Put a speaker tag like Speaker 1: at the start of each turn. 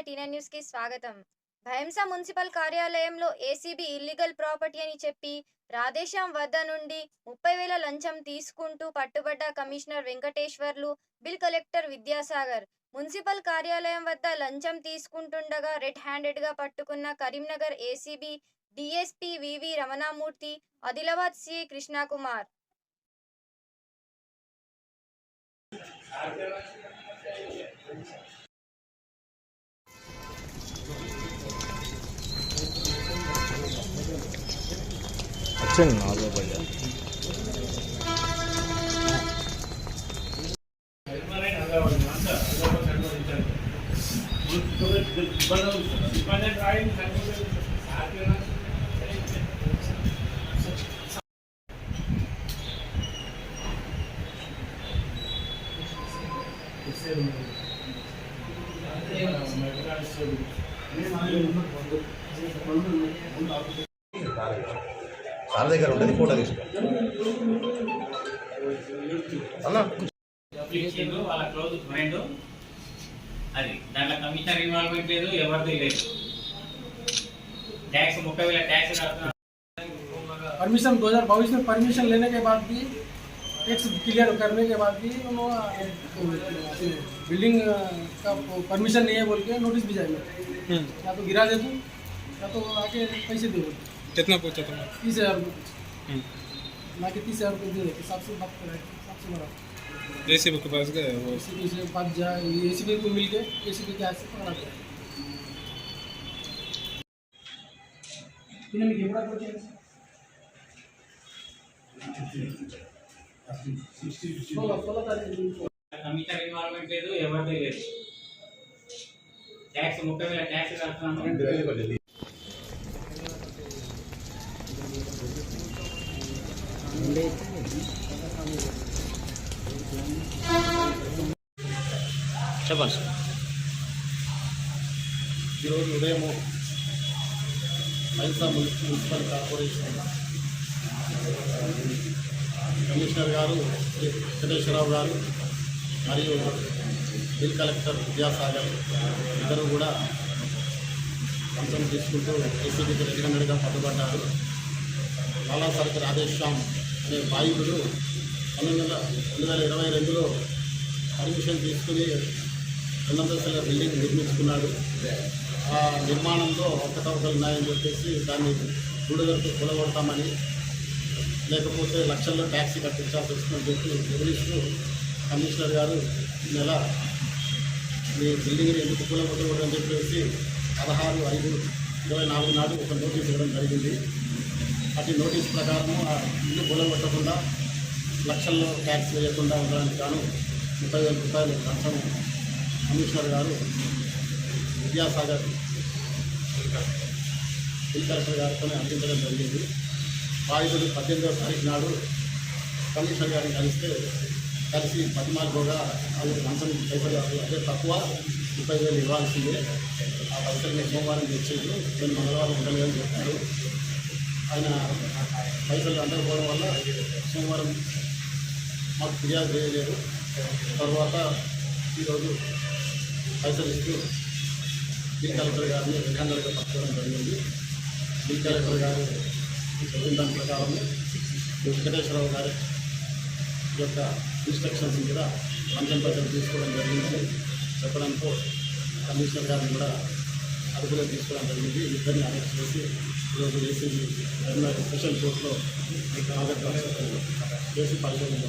Speaker 1: TN news కి స్వాగతం. Bhainsa municipal కార్యాలయంలో ఏసీబీ ఇల్లీగల్ ప్రాపర్టీ అని చెప్పి రాధేశ్యామ్ వద్ద నుండి 30,000 లంచం తీసుకుంటూ పట్టుబడ్డ commissioner Venkateswarlu, bill collector Vidyasagar. Municipal కార్యాలయం వద్ద లంచం తీసుకుంటుండగా రెడ్ హ్యాండెడ్ గా పట్టుకున్న Karimnagar ACB DSP VV Ramanamurthy, Adilabad CI Krishnakumar.
Speaker 2: Sir దగ్గర ఉండేది ఫోటో తీసుకో అన్న
Speaker 3: వాళ్ళ క్లోజ్ ఫ్రెండ్ అది దాంట్లో కమిషనర్ ఇన్వాల్వ్మెంట్ లేదు, ఎవరిది లేదు. टैक्स 30,000 टैक्स
Speaker 4: परमिशन 2022 में परमिशन लेने के बाद भी टैक्स क्लियर करने के बाद भी उन्होंने बिल्डिंग का परमिशन नहीं है बोल के नोटिस भी जाएगा। या तो गिरा दे दो या तो आके पैसे दे दो।
Speaker 5: कितना पूछा तुमने?
Speaker 4: 30,000 रुपये ना कि 30,000 रुपये दे देते। सबसे बात करें सबसे बड़ा
Speaker 5: एसीबी के पास गए वो
Speaker 4: एसीबी से बात जाए, एसीबी को मिल के एसीबी के हाथ से पकड़ा गया।
Speaker 3: కమిషనర్ ఇన్వాల్వ్మెంట్ లేదు, ఎవరిది లేదు. टैक्स 30,000 टैक्स కడుతున్నాను.
Speaker 5: చెప్పండి సార్.
Speaker 2: ఈరోజు ఉదయం భైంసా మున్సిపల్ కార్పొరేషన్ కమిషనర్ గారు వెంకటేశ్వరరావు గారు మరియు బిల్ కలెక్టర్ విద్యాసాగర్ ఇద్దరు కూడా లంచం తీసుకుంటూ ఏసీబీకి రెడ్ హ్యాండెడ్గా పట్టుబడ్డారు. లాలాసర్కి రాధేశ్యామ్ అనే బాధితుడు 2022లో పర్మిషన్ తీసుకుని 2 అంతస్తుల బిల్డింగ్ నిర్మించుకున్నాడు. ఆ నిర్మాణంలో అవకతవకలు ఉన్నాయని చెప్పేసి దాన్ని బూడిదతో కూలగొడతామని, లేకపోతే లక్షల్లో ట్యాక్సీ కట్టించాల్సి వస్తుందని చెప్పి వివరిస్తూ కమిషనర్ గారు నెల మీ బిల్డింగ్ని ఎందుకు కూలగొట్టకూడదని చెప్పేసి 16/5/24 నాడు ఒక నోటీస్ ఇవ్వడం జరిగింది. అటు నోటీస్ ప్రకారము ఆ ఇల్లు కూలగొట్టకుండా లక్షల్లో ట్యాక్స్ వేయకుండా ఉండడానికి గాను 30,000 రూపాయలు లంచం కమిషనర్ గారు విద్యాసాగర్ బిల్ కలెక్టర్ గారితో అందించడం జరిగింది. బాధితుడు 18వ తారీఖు నాడు కమిషనర్ గారిని కలిసి పద్మాలుగా అది లంచం పైసలు అదే తక్కువ 30,000 ఇవ్వాల్సిందే, ఆ పైసలు సోమవారం తెచ్చేది, నేను మంగళవారం ఉండలేదని చెప్పారు. ఆయన పైసలు అందకపోవడం వల్ల సోమవారం మాకు ఫిర్యాదు చేయలేదు. తర్వాత ఈరోజు పైసలు ఇస్తూ బిల్ కలెక్టర్ గారిని రెడ్ హ్యాండెడ్గా పట్టుకోవడం జరిగింది. బిల్ కలెక్టర్ గారు చెప్పిన దాని ప్రకారం వెంకటేశ్వరరావు గారి యొక్క ఇన్స్ట్రక్షన్స్ మీద లంచం పైసలు తీసుకోవడం జరిగింది చెప్పడంతో కమిషనర్ గారిని కూడా అదుపులో తీసుకోవడం జరిగింది. ఇద్దరిని అరెస్ట్ చేసి ఈరోజు ఏసీబీ స్పెషల్ కోర్టులో కేసు పరిశోధన